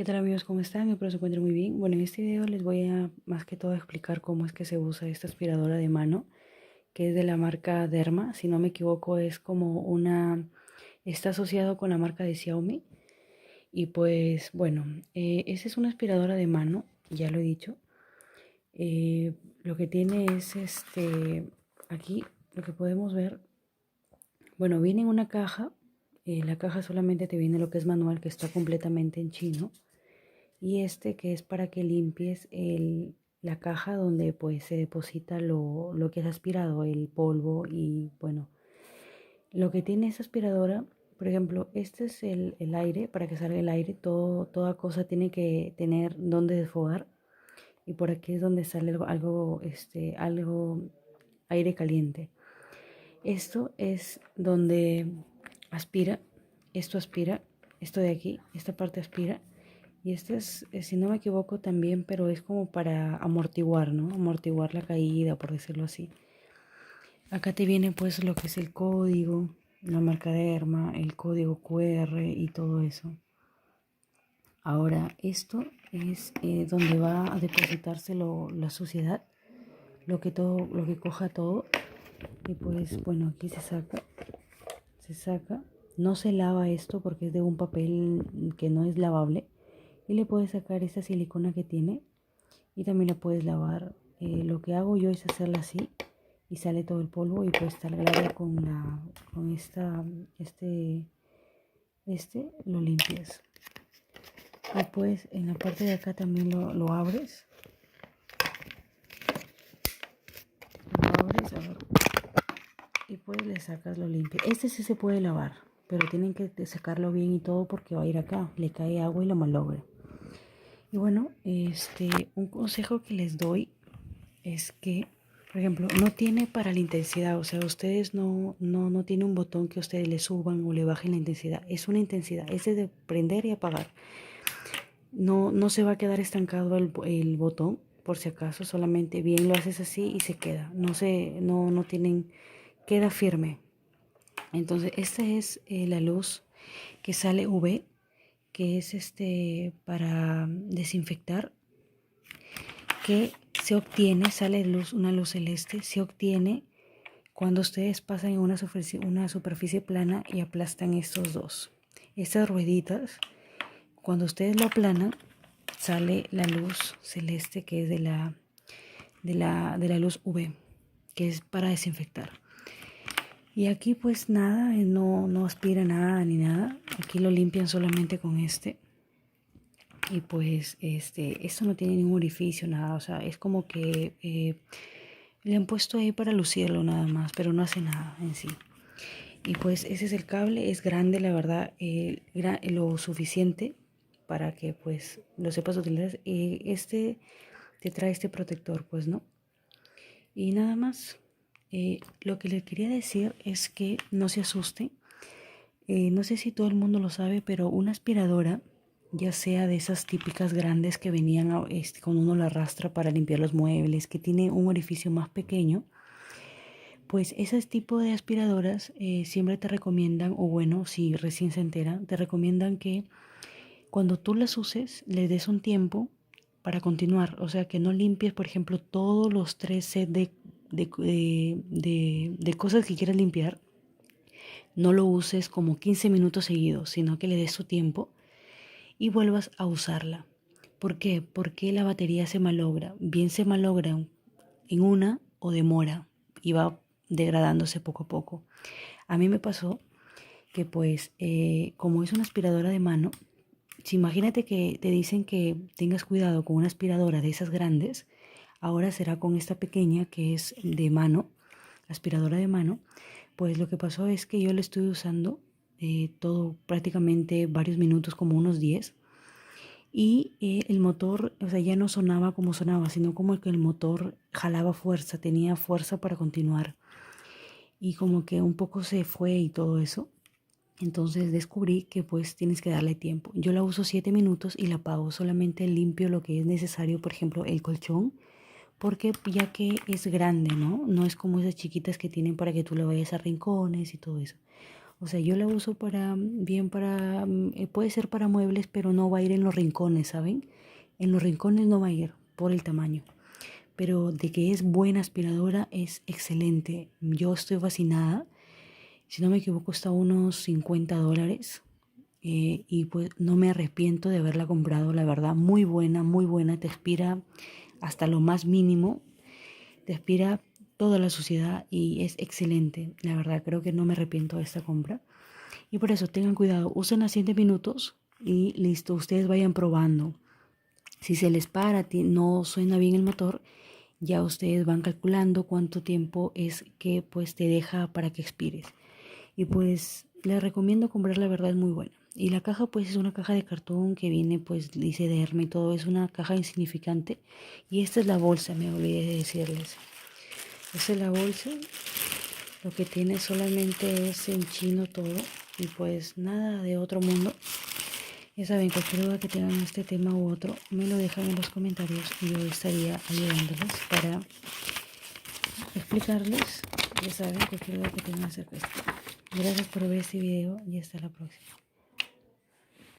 ¿Qué tal amigos? ¿Cómo están? Espero se encuentren muy bien. Bueno, en este video les voy a más que todo explicar cómo es que se usa esta aspiradora de mano, que es de la marca Derma. Si no me equivoco, es como está asociado con la marca de Xiaomi. Y pues bueno, esa es una aspiradora de mano, ya lo he dicho. Lo que tiene es aquí lo que podemos ver. Bueno, viene en una caja. La caja solamente te viene lo que es manual, que está completamente en chino. Y que es para que limpies la caja donde pues se deposita lo que has aspirado, el polvo y bueno, lo que tiene esa aspiradora, por ejemplo, este es el aire, para que salga el aire, toda cosa tiene que tener donde desfogar y por aquí es donde sale algo aire caliente. Esto es donde aspira, aspira, esto de aquí, esta parte aspira. Y si no me equivoco también, pero es como para amortiguar, ¿no? Amortiguar la caída, por decirlo así. Acá te viene pues lo que es el código, la marca Derma, el código QR y todo eso. Ahora, esto es donde va a depositarse la suciedad, lo que coja todo. Y pues bueno, aquí se saca. No se lava esto porque es de un papel que no es lavable. Y le puedes sacar esta silicona que tiene y también la puedes lavar. Lo que hago yo es hacerla así y sale todo el polvo y pues tal con lo limpias. Y pues en la parte de acá también lo abres. Lo abres, a ver, y pues le sacas lo limpio. Este sí se puede lavar, pero tienen que sacarlo bien y todo porque va a ir acá. Le cae agua y lo malogra. Y bueno, un consejo que les doy es que, por ejemplo, no tiene para la intensidad, o sea, ustedes no tiene un botón que ustedes le suban o le bajen la intensidad, es una intensidad, es de prender y apagar. No se va a quedar estancado el botón, por si acaso, solamente bien lo haces así y se queda, no tienen, queda firme. Entonces, esta es la luz que sale UV, que es para desinfectar, que se obtiene, sale una luz celeste, se obtiene cuando ustedes pasan en una superficie plana y aplastan estos dos. Estas rueditas, cuando ustedes lo aplanan, sale la luz celeste que es de la luz UV, que es para desinfectar. Y aquí pues nada, no aspira nada ni nada. Aquí lo limpian solamente con y pues esto no tiene ningún orificio, nada, o sea, es como que le han puesto ahí para lucirlo nada más, pero no hace nada en sí. Y pues ese es el cable, es grande la verdad, lo suficiente para que pues lo sepas utilizar. Te trae este protector, pues, ¿no? Y nada más, lo que le quería decir es que no se asuste. No sé si todo el mundo lo sabe, pero una aspiradora, ya sea de esas típicas grandes que venían cuando uno la arrastra para limpiar los muebles, que tiene un orificio más pequeño, pues ese tipo de aspiradoras siempre te recomiendan, o bueno, si recién se entera, te recomiendan que cuando tú las uses, le des un tiempo para continuar. O sea, que no limpies, por ejemplo, todos los tres sets de cosas que quieras limpiar. No lo uses como 15 minutos seguidos, sino que le des su tiempo y vuelvas a usarla. ¿Por qué? Porque la batería se malogra. Bien se malogra en una o demora y va degradándose poco a poco. A mí me pasó que pues como es una aspiradora de mano, si imagínate que te dicen que tengas cuidado con una aspiradora de esas grandes, ahora será con esta pequeña que es de mano, aspiradora de mano. Pues lo que pasó es que yo le estuve usando todo prácticamente varios minutos, como unos 10, y el motor, o sea, ya no sonaba como sonaba, sino como que el motor jalaba fuerza, tenía fuerza para continuar y como que un poco se fue y todo eso. Entonces descubrí que pues tienes que darle tiempo. Yo la uso 7 minutos y la apago, solamente limpio lo que es necesario, por ejemplo el colchón, porque ya que es grande, ¿no? No es como esas chiquitas que tienen para que tú le vayas a rincones y todo eso. O sea, yo la uso puede ser para muebles, pero no va a ir en los rincones, ¿saben? En los rincones no va a ir por el tamaño. Pero de que es buena aspiradora, es excelente. Yo estoy fascinada. Si no me equivoco, está a unos $50. Y pues no me arrepiento de haberla comprado, la verdad, muy buena, te aspira hasta lo más mínimo, te aspira toda la suciedad y es excelente, la verdad, creo que no me arrepiento de esta compra. Y por eso tengan cuidado, usen a 7 minutos y listo, ustedes vayan probando. Si se les para, no suena bien el motor, ya ustedes van calculando cuánto tiempo es que pues te deja para que expires. Y pues les recomiendo comprar, la verdad es muy buena. Y la caja pues es una caja de cartón que viene pues dice Derma y todo, es una caja insignificante. Y esta es la bolsa, me olvidé de decirles. Esta es la bolsa, lo que tiene solamente es en chino todo y pues nada de otro mundo. Ya saben, cualquier duda que tengan en este tema u otro, me lo dejan en los comentarios y yo estaría ayudándoles para explicarles, ya saben, cualquier duda que tengan acerca de esto. Gracias por ver este video y hasta la próxima.